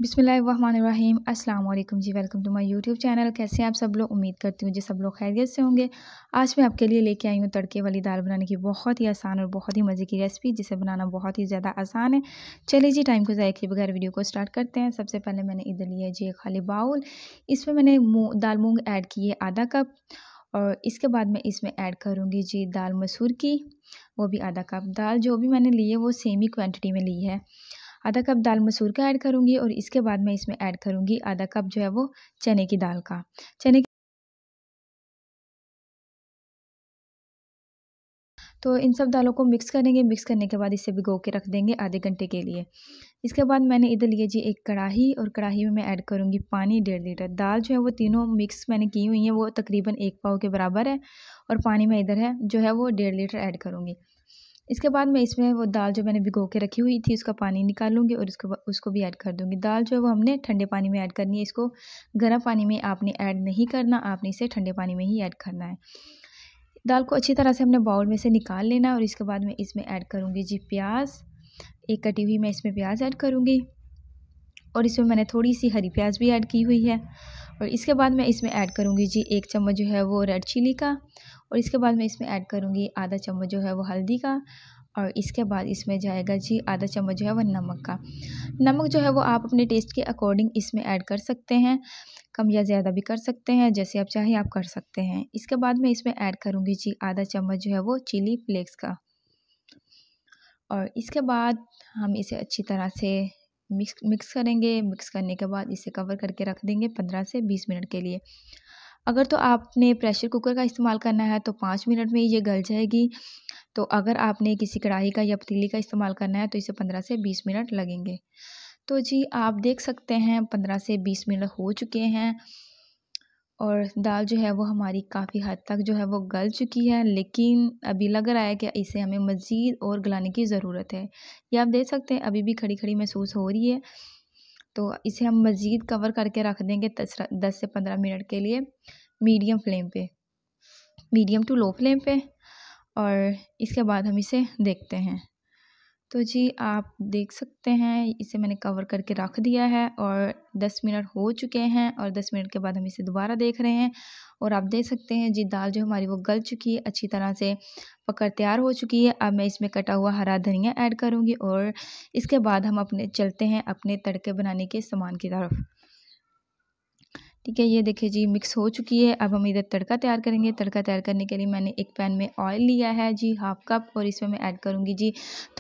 बिस्मिल्लाहिर्रहमानिर्रहीम। अस्सलाम वालेकुम जी। Welcome to my YouTube channel. कैसे हैं आप सब लोग? उम्मीद करती हूँ जी सब लोग खैरियत से होंगे। आज मैं आपके लिए लेके आई हूँ तड़के वाली दाल बनाने की बहुत ही आसान और बहुत ही मज़े की रेसिपी, जिसे बनाना बहुत ही ज़्यादा आसान है। चलिए जी, टाइम को ज़ाया किए बगैर वीडियो को स्टार्ट करते हैं। सबसे पहले मैंने इधर लिया जी एक खाली बाउल, इसमें मैंने दाल मूँग ऐड किए आधा कप, और इसके बाद मैं इसमें ऐड करूँगी जी दाल मसूर की, वो भी आधा कप। दाल जो भी मैंने ली है वो सेम ही क्वांटिटी में ली है। आधा कप दाल मसूर का ऐड करूँगी, और इसके बाद मैं इसमें ऐड करूँगी आधा कप जो है वो चने की दाल का। तो इन सब दालों को मिक्स करेंगे। मिक्स करने के बाद इसे भिगो के रख देंगे आधे घंटे के लिए। इसके बाद मैंने इधर लिया जी एक कढ़ाई, और कढ़ाई में मैं ऐड करूँगी पानी 1.5 लीटर। दाल जो है वो तीनों मिक्स मैंने की हुई हैं, वो तकरीबन 1 पाव के बराबर है, और पानी मैं इधर है जो है वो 1.5 लीटर ऐड करूँगी। इसके बाद मैं इसमें वो दाल जो मैंने भिगो के रखी हुई थी उसका पानी निकालूंगी, और उसको भी ऐड कर दूँगी। दाल जो है वो हमने ठंडे पानी में ऐड करनी है। इसको गर्म पानी में आपने ऐड नहीं करना, आपने इसे ठंडे पानी में ही ऐड करना है। दाल को अच्छी तरह से हमने बाउल में से निकाल लेना है, और इसके बाद मैं इसमें ऐड करूँगी जी प्याज। एक कटी हुई मैं इसमें प्याज ऐड करूँगी, और इसमें मैंने थोड़ी सी हरी प्याज भी ऐड की हुई है। और इसके बाद मैं इसमें ऐड करूँगी जी 1 चम्मच जो है वो रेड चिली का, और इसके बाद मैं इसमें ऐड करूँगी आधा चम्मच जो है वो हल्दी का, और इसके बाद इसमें जाएगा जी आधा चम्मच जो है वो नमक का। नमक जो है वो आप अपने टेस्ट के अकॉर्डिंग इसमें ऐड कर सकते हैं, कम या ज़्यादा भी कर सकते हैं, जैसे आप चाहें आप कर सकते हैं। इसके बाद मैं इसमें ऐड करूँगी जी आधा चम्मच जो है वो चिली फ्लेक्स का, और इसके बाद हम इसे अच्छी तरह से मिक्स करेंगे। मिक्स करने के बाद इसे कवर करके रख देंगे 15 से 20 मिनट के लिए। अगर तो आपने प्रेशर कुकर का इस्तेमाल करना है तो 5 मिनट में ये गल जाएगी। तो अगर आपने किसी कढ़ाई का या पतीली का इस्तेमाल करना है तो इसे 15 से 20 मिनट लगेंगे। तो जी आप देख सकते हैं 15 से 20 मिनट हो चुके हैं, और दाल जो है वो हमारी काफ़ी हद तक जो है वो गल चुकी है, लेकिन अभी लग रहा है कि इसे हमें मज़ीद और गलाने की ज़रूरत है। ये आप देख सकते हैं अभी भी खड़ी खड़ी महसूस हो रही है। तो इसे हम मज़ीद कवर करके रख देंगे 10 से 15 मिनट के लिए, मीडियम फ्लेम पे, मीडियम टू लो फ्लेम पे। और इसके बाद हम इसे देखते हैं। तो जी आप देख सकते हैं इसे मैंने कवर करके रख दिया है, और 10 मिनट हो चुके हैं, और 10 मिनट के बाद हम इसे दोबारा देख रहे हैं, और आप देख सकते हैं जी दाल जो हमारी वो गल चुकी है, अच्छी तरह से पककर तैयार हो चुकी है। अब मैं इसमें कटा हुआ हरा धनिया ऐड करूँगी, और इसके बाद हम चलते हैं अपने तड़के बनाने के सामान की तरफ। ठीक है, ये देखिए जी मिक्स हो चुकी है। अब हम इधर तड़का तैयार करेंगे। तड़का तैयार करने के लिए मैंने एक पैन में ऑयल लिया है जी हाफ कप, और इसमें मैं ऐड करूँगी जी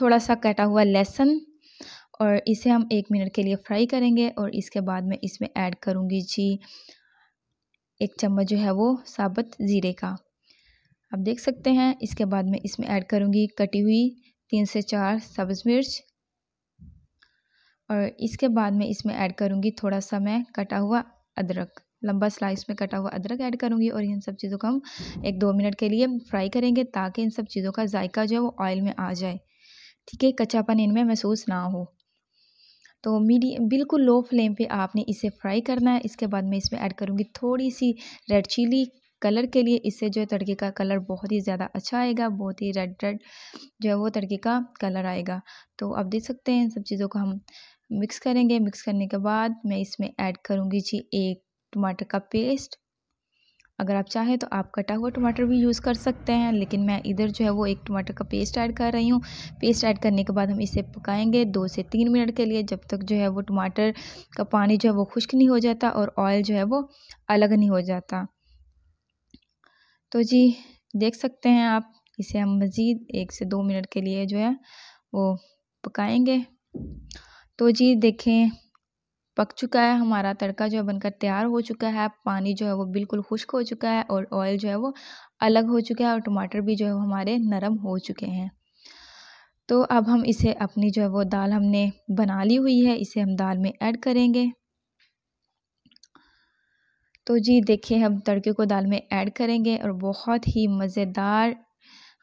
थोड़ा सा कटा हुआ लहसुन, और इसे हम 1 मिनट के लिए फ्राई करेंगे। और इसके बाद मैं इसमें ऐड करूँगी जी 1 चम्मच जो है वो साबुत ज़ीरे का, आप देख सकते हैं। इसके बाद मैं इसमें ऐड करूँगी कटी हुई 3 से 4 सब्ज़ मिर्च, और इसके बाद मैं इसमें ऐड करूँगी थोड़ा सा मैं कटा हुआ अदरक, लंबा स्लाइस में कटा हुआ अदरक ऐड करूँगी। और इन सब चीज़ों को हम 1-2 मिनट के लिए फ्राई करेंगे, ताकि इन सब चीज़ों का जायका जो है वो ऑयल में आ जाए। ठीक है, कच्चापन इनमें महसूस ना हो। तो बिल्कुल लो फ्लेम पे आपने इसे फ्राई करना है। इसके बाद मैं इसमें ऐड करूँगी थोड़ी सी रेड चिली कलर के लिए। इससे जो है तड़के का कलर बहुत ही ज़्यादा अच्छा आएगा, बहुत ही रेड रेड जो है वो तड़के का कलर आएगा। तो आप देख सकते हैं इन सब चीज़ों को हम मिक्स करेंगे। मिक्स करने के बाद मैं इसमें ऐड करूँगी जी 1 टमाटर का पेस्ट। अगर आप चाहें तो आप कटा हुआ टमाटर भी यूज़ कर सकते हैं, लेकिन मैं इधर जो है वो 1 टमाटर का पेस्ट ऐड कर रही हूँ। पेस्ट ऐड करने के बाद हम इसे पकाएंगे 2 से 3 मिनट के लिए, जब तक जो है वो टमाटर का पानी जो है वो खुश्क नहीं हो जाता, और ऑयल जो है वो अलग नहीं हो जाता। तो जी देख सकते हैं आप, इसे हम मज़ीद 1 से 2 मिनट के लिए जो है वो पकाएंगे। तो जी देखें पक चुका है हमारा तड़का, जो है बनकर तैयार हो चुका है। पानी जो है वो बिल्कुल खुश्क हो चुका है, और ऑयल जो है वो अलग हो चुका है, और टमाटर भी जो है वो हमारे नरम हो चुके हैं। तो अब हम इसे अपनी जो है वो दाल हमने बना ली हुई है, इसे हम दाल में ऐड करेंगे। तो जी देखिए हम तड़के को दाल में ऐड करेंगे, और बहुत ही मज़ेदार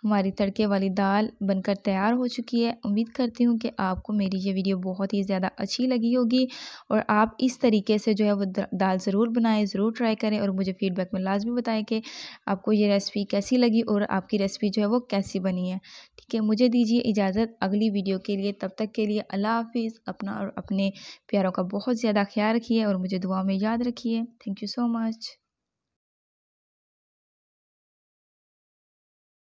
हमारी तड़के वाली दाल बनकर तैयार हो चुकी है। उम्मीद करती हूँ कि आपको मेरी ये वीडियो बहुत ही ज़्यादा अच्छी लगी होगी और आप इस तरीके से जो है वो दाल ज़रूर बनाएं, ज़रूर ट्राई करें और मुझे फ़ीडबैक में लाज़मी बताएं कि आपको ये रेसिपी कैसी लगी और आपकी रेसिपी जो है वो कैसी बनी है। ठीक है, मुझे दीजिए इजाज़त अगली वीडियो के लिए। तब तक के लिए अल्लाह हाफ़िज़। अपना और अपने प्यारों का बहुत ज़्यादा ख्याल रखिए और मुझे दुआ में याद रखिए। Thank you so much.